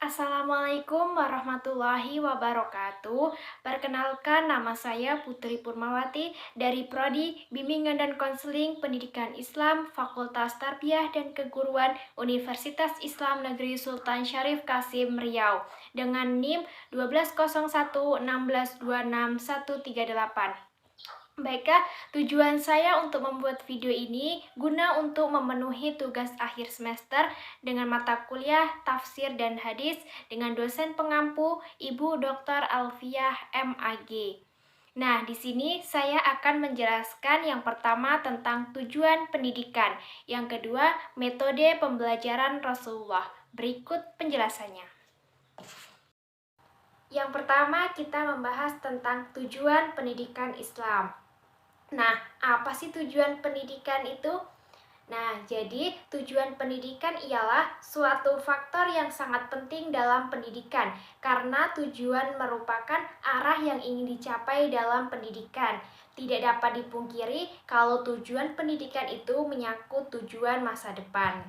Assalamualaikum warahmatullahi wabarakatuh. Perkenalkan, nama saya Putri Purmawati dari Prodi Bimbingan dan Konseling Pendidikan Islam Fakultas Tarbiyah dan Keguruan Universitas Islam Negeri Sultan Syarif Kasim Riau dengan NIM 120116261138. Baiklah, tujuan saya untuk membuat video ini guna untuk memenuhi tugas akhir semester dengan mata kuliah tafsir dan hadis dengan dosen pengampu Ibu Dr. Alfiah MAG. Nah, di sini saya akan menjelaskan yang pertama tentang tujuan pendidikan, yang kedua metode pembelajaran Rasulullah. Berikut penjelasannya. Yang pertama kita membahas tentang tujuan pendidikan Islam. Nah, apa sih tujuan pendidikan itu? Nah, jadi tujuan pendidikan ialah suatu faktor yang sangat penting dalam pendidikan karena tujuan merupakan arah yang ingin dicapai dalam pendidikan. Tidak dapat dipungkiri kalau tujuan pendidikan itu menyangkut tujuan masa depan.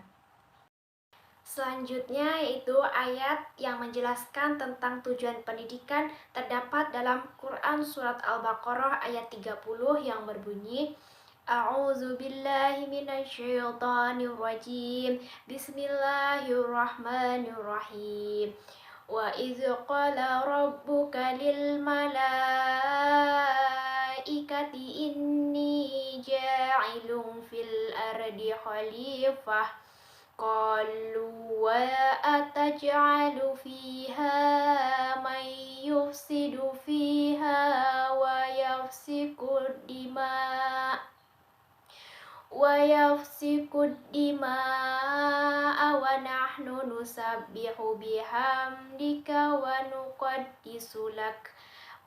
Selanjutnya yaitu ayat yang menjelaskan tentang tujuan pendidikan terdapat dalam Quran Surat Al-Baqarah ayat 30 yang berbunyi A'udzu billahi minasyaitonir rajim. Bismillahirrahmanirrahim. Wa idz qala rabbuka lil malaikati inni ja'ilun fil ardi khalifah. Qalu wa ataj'alu fiha man yufsidu fiha wa yafsiku dima'a wa nahnu nusabbihu bihamdika wa nuqaddisu lak.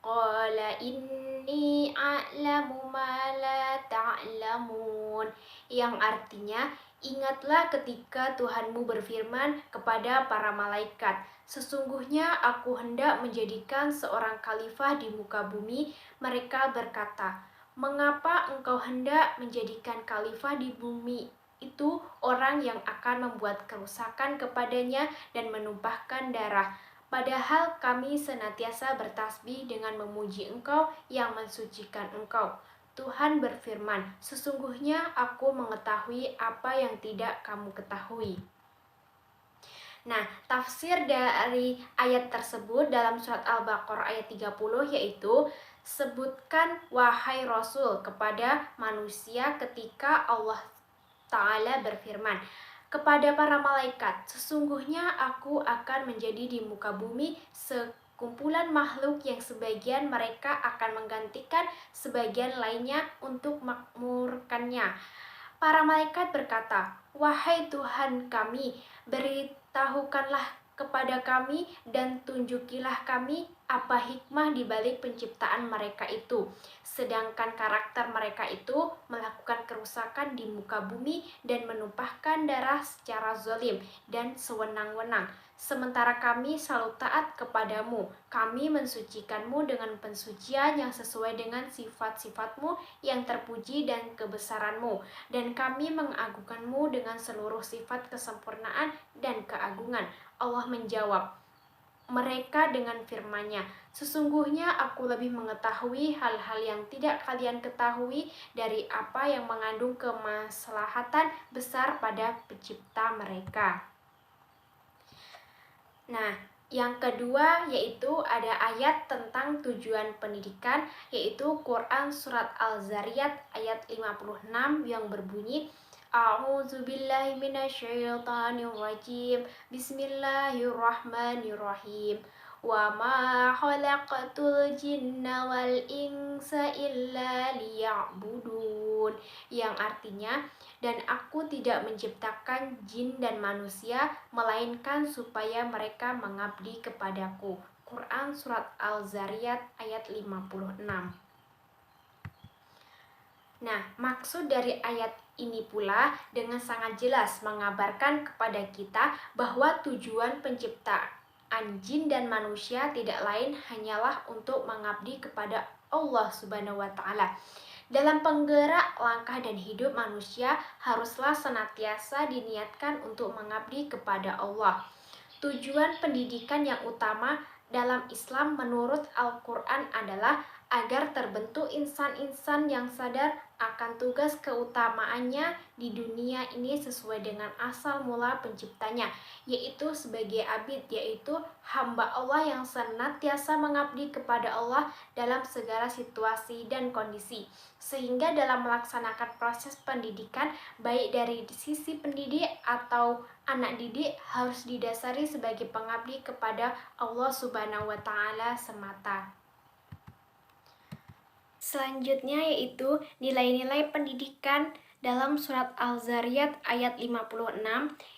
Qala inni a'lamu ma la ta'lamun. Yang artinya, ingatlah ketika Tuhanmu berfirman kepada para malaikat, sesungguhnya aku hendak menjadikan seorang khalifah di muka bumi. Mereka berkata, mengapa engkau hendak menjadikan khalifah di bumi itu orang yang akan membuat kerusakan kepadanya dan menumpahkan darah? Padahal kami senantiasa bertasbih dengan memuji Engkau yang mensucikan Engkau. Tuhan berfirman, sesungguhnya aku mengetahui apa yang tidak kamu ketahui. Nah, tafsir dari ayat tersebut dalam surat Al-Baqarah ayat 30 yaitu, sebutkan wahai Rasul kepada manusia ketika Allah Ta'ala berfirman kepada para malaikat, sesungguhnya aku akan menjadi di muka bumi sekumpulan makhluk yang sebagian mereka akan menggantikan sebagian lainnya untuk makmurkannya. Para malaikat berkata, wahai Tuhan kami, beritahukanlah kepada kami dan tunjukilah kami apa hikmah di balik penciptaan mereka itu. Sedangkan karakter mereka itu melakukan kerusakan di muka bumi dan menumpahkan darah secara zalim dan sewenang-wenang. Sementara kami selalu taat kepadamu. Kami mensucikanmu dengan pensucian yang sesuai dengan sifat-sifatmu yang terpuji dan kebesaranmu. Dan kami mengagungkanmu dengan seluruh sifat kesempurnaan dan keagungan. Allah menjawab mereka dengan firman-Nya, sesungguhnya aku lebih mengetahui hal-hal yang tidak kalian ketahui dari apa yang mengandung kemaslahatan besar pada pencipta mereka. Nah, yang kedua yaitu ada ayat tentang tujuan pendidikan, yaitu Quran Surat Al-Zariyat ayat 56 yang berbunyi, A'udzu billahi minasyaitonir rajim. Bismillahirrahmanirrahim. Wa ma khalaqatul jinna wal insa illa liya'budun. Yang artinya, dan aku tidak menciptakan jin dan manusia melainkan supaya mereka mengabdi kepadaku. Quran Surat Al-Zariyat ayat 56. Nah, maksud dari ayat ini pula dengan sangat jelas mengabarkan kepada kita bahwa tujuan penciptaan jin dan manusia tidak lain hanyalah untuk mengabdi kepada Allah Subhanahu wa Ta'ala. Dalam penggerak langkah dan hidup manusia haruslah senantiasa diniatkan untuk mengabdi kepada Allah. Tujuan pendidikan yang utama dalam Islam menurut Al-Quran adalah agar terbentuk insan-insan yang sadar akan tugas keutamaannya di dunia ini sesuai dengan asal mula penciptanya, yaitu sebagai abid, yaitu hamba Allah yang senantiasa mengabdi kepada Allah dalam segala situasi dan kondisi. Sehingga dalam melaksanakan proses pendidikan, baik dari sisi pendidik atau anak didik, harus didasari sebagai pengabdi kepada Allah Subhanahu wa Ta'ala semata. Selanjutnya yaitu nilai-nilai pendidikan dalam surat Al-Zariyat ayat 56.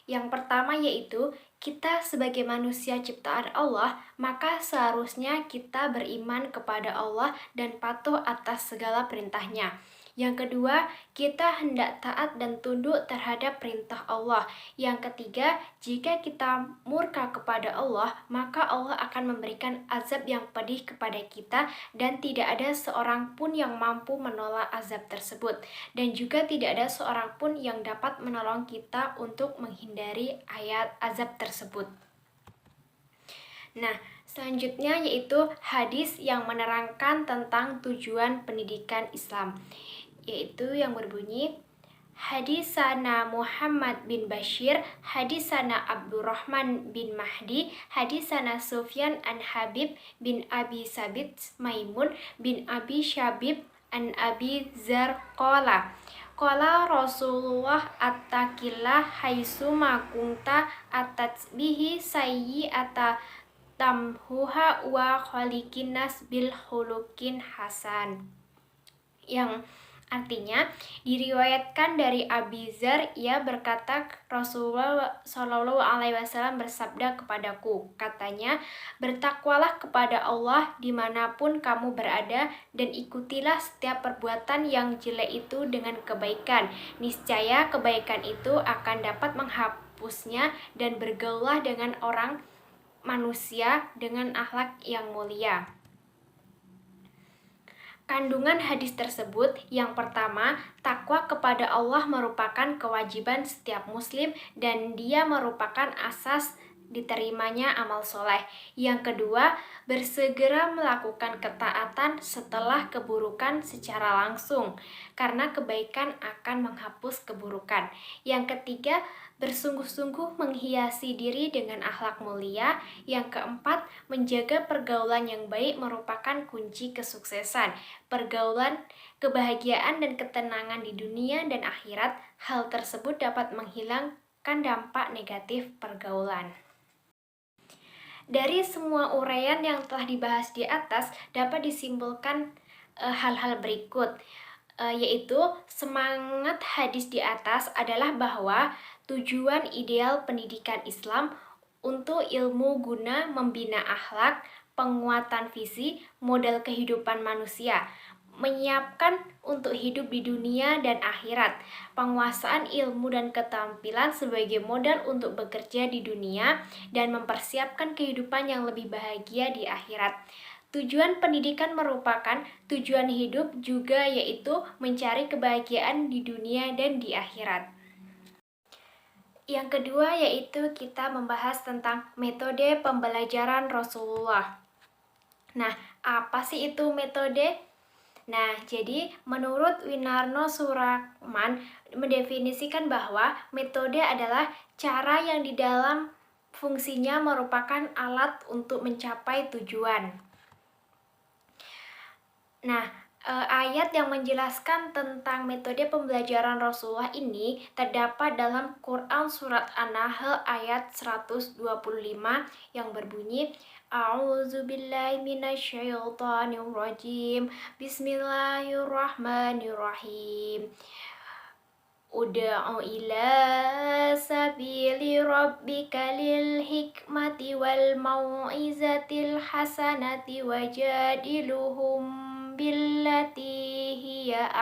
Yang pertama yaitu kita sebagai manusia ciptaan Allah, maka seharusnya kita beriman kepada Allah dan patuh atas segala perintahnya. Yang kedua, kita hendak taat dan tunduk terhadap perintah Allah. Yang ketiga, jika kita murka kepada Allah, maka Allah akan memberikan azab yang pedih kepada kita dan tidak ada seorang pun yang mampu menolak azab tersebut. Dan juga tidak ada seorang pun yang dapat menolong kita untuk menghindari ayat azab tersebut. Nah, selanjutnya yaitu hadis yang menerangkan tentang tujuan pendidikan Islam, yaitu yang berbunyi, Hadisana Muhammad bin Bashir, Hadisana Abdurrahman bin Mahdi, Hadisana Sufyan an Habib bin Abi Sabit Maimun bin Abi Syabib an Abi Zar Qala Rasulullah at-takillah haitsuma kunta atatsbihi sayyi'ata tamhuha wa khaliqin nas bil khuluqin hasan. Yang artinya diriwayatkan dari Abi Zar, ia berkata Rasulullah Shallallahu Alaihi Wasallam bersabda kepadaku, katanya, bertakwalah kepada Allah dimanapun kamu berada dan ikutilah setiap perbuatan yang jelek itu dengan kebaikan. Niscaya kebaikan itu akan dapat menghapusnya dan bergaulah dengan orang manusia dengan akhlak yang mulia. Kandungan hadis tersebut, yang pertama, takwa kepada Allah merupakan kewajiban setiap muslim dan dia merupakan asas diterimanya amal soleh. Yang kedua, bersegera melakukan ketaatan setelah keburukan secara langsung, karena kebaikan akan menghapus keburukan. Yang ketiga, bersungguh-sungguh menghiasi diri dengan akhlak mulia. Yang keempat, menjaga pergaulan yang baik merupakan kunci kesuksesan. Pergaulan, kebahagiaan, dan ketenangan di dunia dan akhirat. Hal tersebut dapat menghilangkan dampak negatif pergaulan. Dari semua uraian yang telah dibahas di atas, dapat disimpulkan hal-hal berikut, yaitu semangat hadis di atas adalah bahwa tujuan ideal pendidikan Islam untuk ilmu guna membina akhlak, penguatan visi, modal kehidupan manusia, menyiapkan untuk hidup di dunia dan akhirat, penguasaan ilmu dan keterampilan sebagai modal untuk bekerja di dunia, dan mempersiapkan kehidupan yang lebih bahagia di akhirat. Tujuan pendidikan merupakan tujuan hidup juga, yaitu mencari kebahagiaan di dunia dan di akhirat. Yang kedua yaitu kita membahas tentang metode pembelajaran Rasulullah. Nah, apa sih itu metode? Nah, jadi menurut Winarno Surakman mendefinisikan bahwa metode adalah cara yang di dalam fungsinya merupakan alat untuk mencapai tujuan. Nah, ayat yang menjelaskan tentang metode pembelajaran Rasulullah ini terdapat dalam Quran Surat An-Nahl ayat 125 yang berbunyi, A'udzubillahi minasyaitonirrajim, Bismillahirrahmanirrahim. Ud'u ila sabili rabbika lil hikmati wal mau'izatil hasanati wajadiluhum billati hiya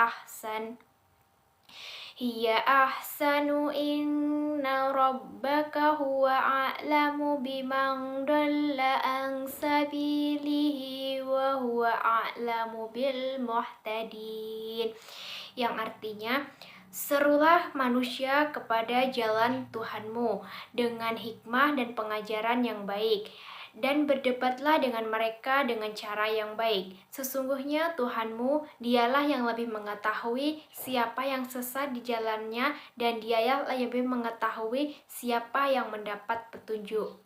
ahsanu inna rabbaka huwa a'lamu biman dalla an sabilihi wa huwa a'lamu bil muhtadin. Yang artinya, Serulah manusia kepada jalan Tuhanmu dengan hikmah dan pengajaran yang baik, dan berdebatlah dengan mereka dengan cara yang baik. Sesungguhnya Tuhanmu, dialah yang lebih mengetahui siapa yang sesat di jalannya, dan dialah yang lebih mengetahui siapa yang mendapat petunjuk.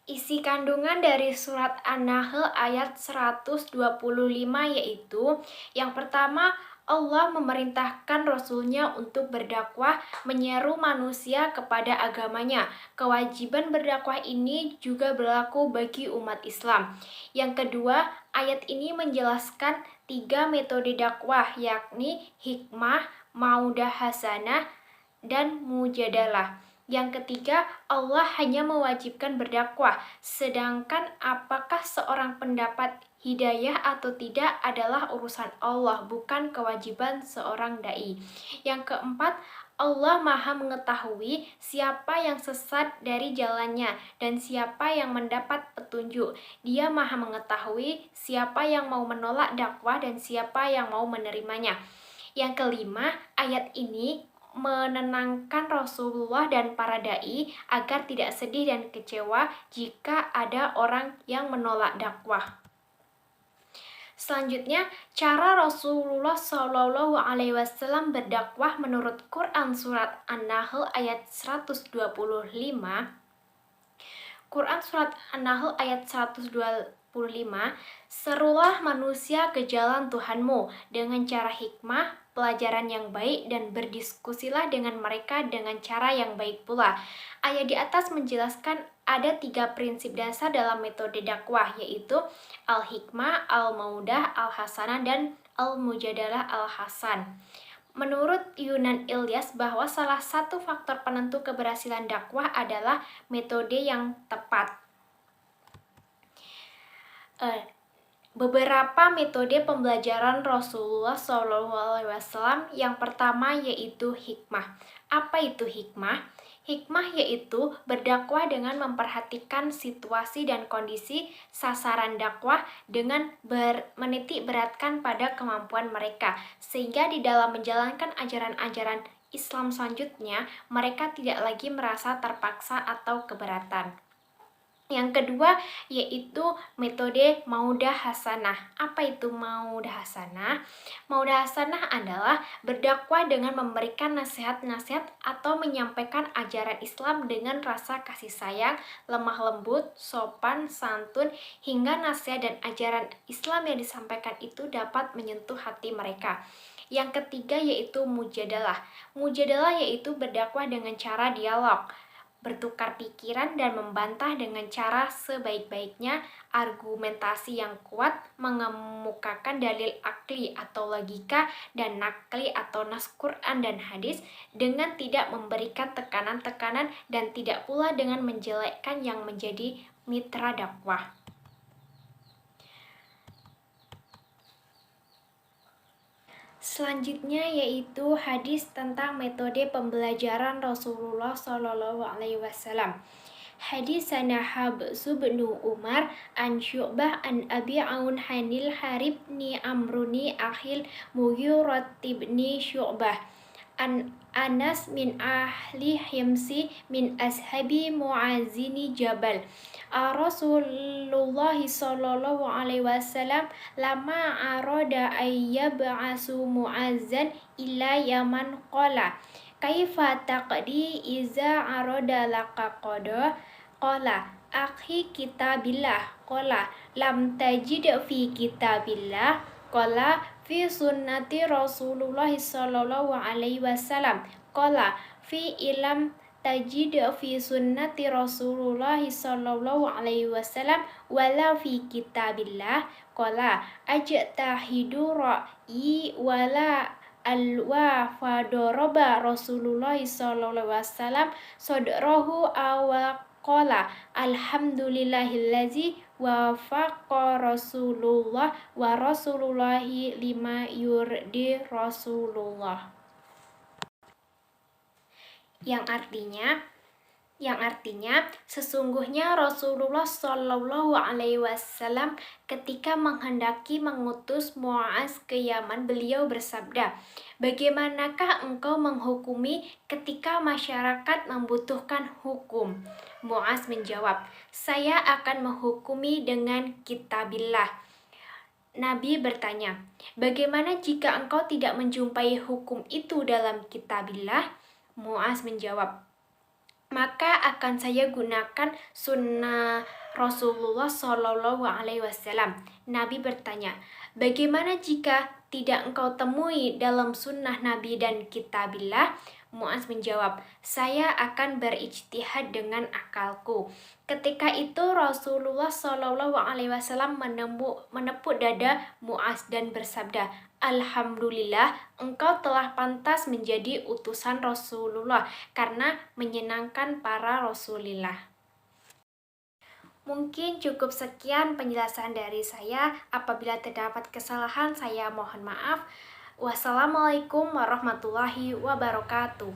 Isi kandungan dari surat An-Nahl ayat 125 yaitu, yang pertama, Allah memerintahkan Rasul-Nya untuk berdakwah, menyeru manusia kepada agamanya. Kewajiban berdakwah ini juga berlaku bagi umat Islam. Yang kedua, ayat ini menjelaskan 3 metode dakwah, yakni hikmah, maudah hasanah, dan mujadalah. Yang ketiga, Allah hanya mewajibkan berdakwah, sedangkan apakah seorang pendapat hidayah atau tidak adalah urusan Allah, bukan kewajiban seorang dai. Yang keempat, Allah Maha mengetahui siapa yang sesat dari jalannya dan siapa yang mendapat petunjuk. Dia Maha mengetahui siapa yang mau menolak dakwah dan siapa yang mau menerimanya. Yang kelima, ayat ini menenangkan Rasulullah dan para dai agar tidak sedih dan kecewa jika ada orang yang menolak dakwah. Selanjutnya, cara Rasulullah SAW berdakwah menurut Quran surat An-Nahl ayat 125. Quran surat An-Nahl ayat 125, serulah manusia ke jalan Tuhanmu dengan cara hikmah, pelajaran yang baik, dan berdiskusilah dengan mereka dengan cara yang baik pula. Ayat di atas menjelaskan ada 3 prinsip dasar dalam metode dakwah, yaitu al-hikmah, al-maudah, al-hasanah, dan al-mujadalah al-hasan. Menurut Yunan Ilyas bahwa salah satu faktor penentu keberhasilan dakwah adalah metode yang tepat. Beberapa metode pembelajaran Rasulullah SAW. Yang pertama yaitu hikmah. Apa itu hikmah? Hikmah yaitu berdakwah dengan memperhatikan situasi dan kondisi sasaran dakwah dengan menitik beratkan pada kemampuan mereka, sehingga di dalam menjalankan ajaran-ajaran Islam selanjutnya, mereka tidak lagi merasa terpaksa atau keberatan. Yang kedua yaitu metode maudah hasanah. Apa itu maudah hasanah? Maudah hasanah adalah berdakwah dengan memberikan nasihat-nasihat atau menyampaikan ajaran Islam dengan rasa kasih sayang, lemah lembut, sopan, santun, hingga nasihat dan ajaran Islam yang disampaikan itu dapat menyentuh hati mereka. Yang ketiga yaitu mujadalah. Mujadalah yaitu berdakwah dengan cara dialog, bertukar pikiran dan membantah dengan cara sebaik-baiknya, argumentasi yang kuat, mengemukakan dalil akli atau logika, dan nakli atau nas Quran dan hadis, dengan tidak memberikan tekanan-tekanan dan tidak pula dengan menjelekkan yang menjadi mitra dakwah. Selanjutnya yaitu hadis tentang metode pembelajaran Rasulullah SAW. Hadis Habs bin Umar an Syu'bah an Abi Aun Hanil Harib ni Amruni akhil Mughirah ibni Syu'bah an Anas min ahli Himsi min ashabi Mu'azini Jabal. Rasulullah sallallahu alaihi wasallam lama arada ayyab'asu Mu'azzan ila Yaman qala kaifa taqdi iza arada laka qada qala akhi kitabillah qala lam tajid fi kitabillah qala fi sunnati Rasulullah sallallahu alaihi wasallam qala fi ilam tajid fi sunnati Rasulullah sallallahu alaihi wasallam wala fi kitabillah qala ajtahidu ra'i wala alwa fadoroba Rasulullah sallallahu alaihi wasallam sadrahu awa qala alhamdulillahillazi wafaqa Rasulullah wa Rasulullahi lima yurdi Rasulullah. Yang artinya, yang artinya sesungguhnya Rasulullah Shallallahu Alaihi Wasallam ketika menghendaki mengutus Muaz ke Yaman, beliau bersabda, "Bagaimanakah engkau menghukumi ketika masyarakat membutuhkan hukum?" Muaz menjawab, "Saya akan menghukumi dengan kitabillah." Nabi bertanya, "Bagaimana jika engkau tidak menjumpai hukum itu dalam kitabillah?" Muaz menjawab, "Maka akan saya gunakan sunnah Rasulullah Shallallahu Alaihi Wasallam." Nabi bertanya, "Bagaimana jika tidak engkau temui dalam sunnah Nabi dan kitabillah?" Muaz menjawab, "Saya akan berijtihad dengan akalku." Ketika itu Rasulullah Shallallahu Alaihi Wasallam menepuk dada Muaz dan bersabda, "Alhamdulillah, engkau telah pantas menjadi utusan Rasulullah karena menyenangkan para Rasulillah." Mungkin cukup sekian penjelasan dari saya. Apabila terdapat kesalahan, saya mohon maaf. Wassalamualaikum warahmatullahi wabarakatuh.